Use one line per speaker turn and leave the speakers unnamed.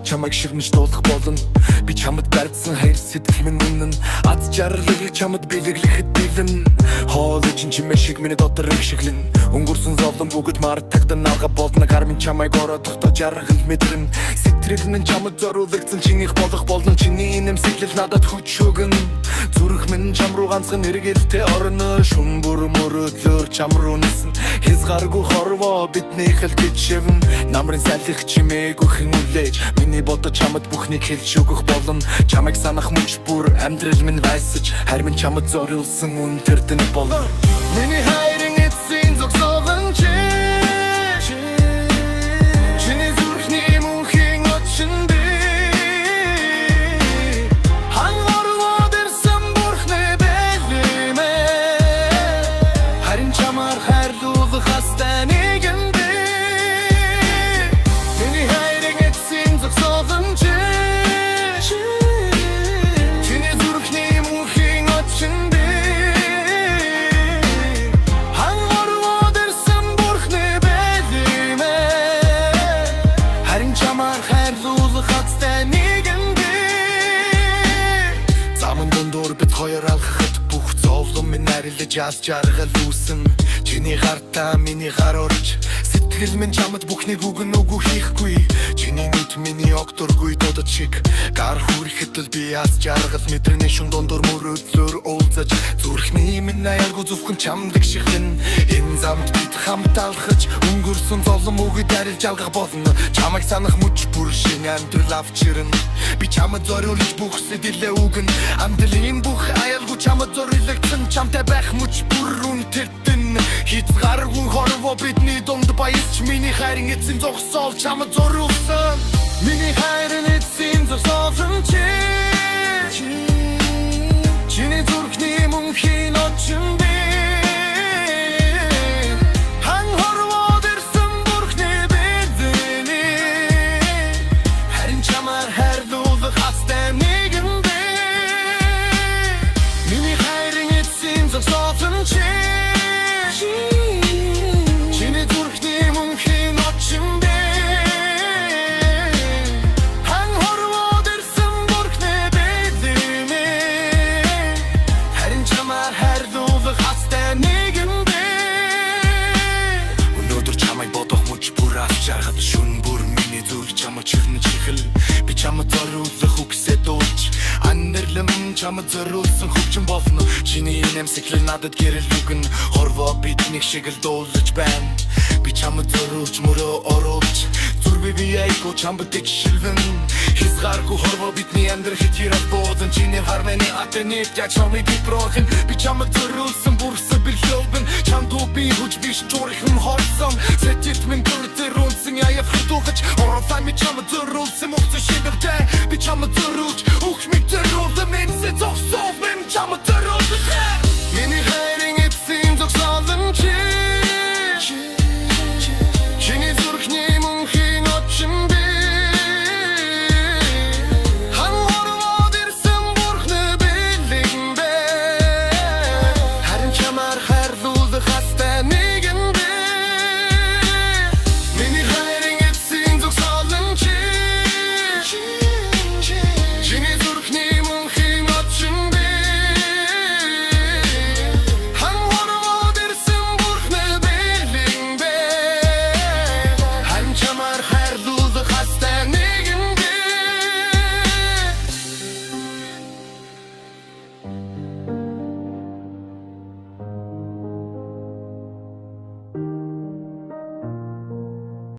бодоод чамайг шигнэж дуулах болно. Би чамд барьсан хайр сэтгэл минь үнэн. Аз жаргалыг чамд бэлэглэхэд бэлэн. Хоолой чимээ шиг миний дотор өвшиглэн. Өнгөрсөн зовлон бүгд мартагдан алга болно. Гар минь чамайг ороод тогтоо жаргал мэдрэн. Сэтгэл минь чамд зориулагдсан чинийх болох болно. Чиний нэмсэглэл надад хүч өгнө. Зүрх минь чам руу ганцхан эргэлтэй орно. Шүн бүр мөрөдлөөр чам руу нисэн. Хязгааргүй хорвоо бидний хэлгэж шивэн. Намрын салхих чимээг өхөн үлээж. Миний бодож чамд бүхнийг хэлж өгөх болно. Чамайг санах мөч бүр амьдрал минь вайсаж. Харин минь чамд зориулсан үнтэр дэн болно. Миний хайрын эцсийн зогсоогон чи. Чиний зүрхний мөнхийн очин би. Хангорвоо дэрсэн бурхны бэлэмэ. Харин чамаар хайрлуулах хастай нэгэн би. Миний хайрын эцсийн зогсоогон чи. Чиний зүрхний мөнхийн очин би. Хоёр алхахад бүх зовлон минь арилж аз жаргал үүсэн. Чиний гартаа миний гар орж сэтгэл минь чамд бүхнийг үгэн үгүй хийхгүй. Чиний нүд миний огторгүй додод шиг гар хүрэхэд л би аз жаргал мэдрэнэ шун дондор мөрөдлөөр уулзаж. Зүрхний минь аяаргүй зөвхөн чамдаг шихэн. Энэ замд бид хамт алхаж өнгөрсөн зовлон үгэд арилж алгах болно. Чамайг санах мөч бүр шинэ амьдрал авчирна. Би чамд зориулж бүх сэдэлээ үгэн. Амдлын бүх аялгүй чамд зориулагдсан. Чамтай байх мөч бүр үнэтэдэн. Хязгааргүй хорвоо бидний дунд баярч. Миний хайрын эцсийн зогсоол чамд зориулсан. Миний хайрын эцсийн зогсоолсон чи. Чиний зүрхний мөнхийн очин би. Жаргал шүн бүр миний зүрх чамд чихнэ чихэл. Би чамд зориулах үгсээ дуулж. Анэрлэм чамд зориулсан хөвчин болно. Чиний нэмсэглэл надад гэрэл үгэн. Хорвоо биднийг шиг л дуулж байна. Би чамд зориулж мөрөө оруулж. Зүрх би яйко чамд дэвшилвэн. Хязгааргүй хорвоо бидний амьдрах хэтирал буудан. Чиний харманы атэнэ яг чамыг би прохэн. Би чамд зориулсан бүрсэ бэлхэлбэн. Чамд би хүч биш чурхан хорсон. Сэтэт минь яа фрутугач оролцоо ми чамд зориулсан мөхч шигтэй. Би чамд зориулж үхмиг зориулсан минь зогсов минь чамд зориулсан.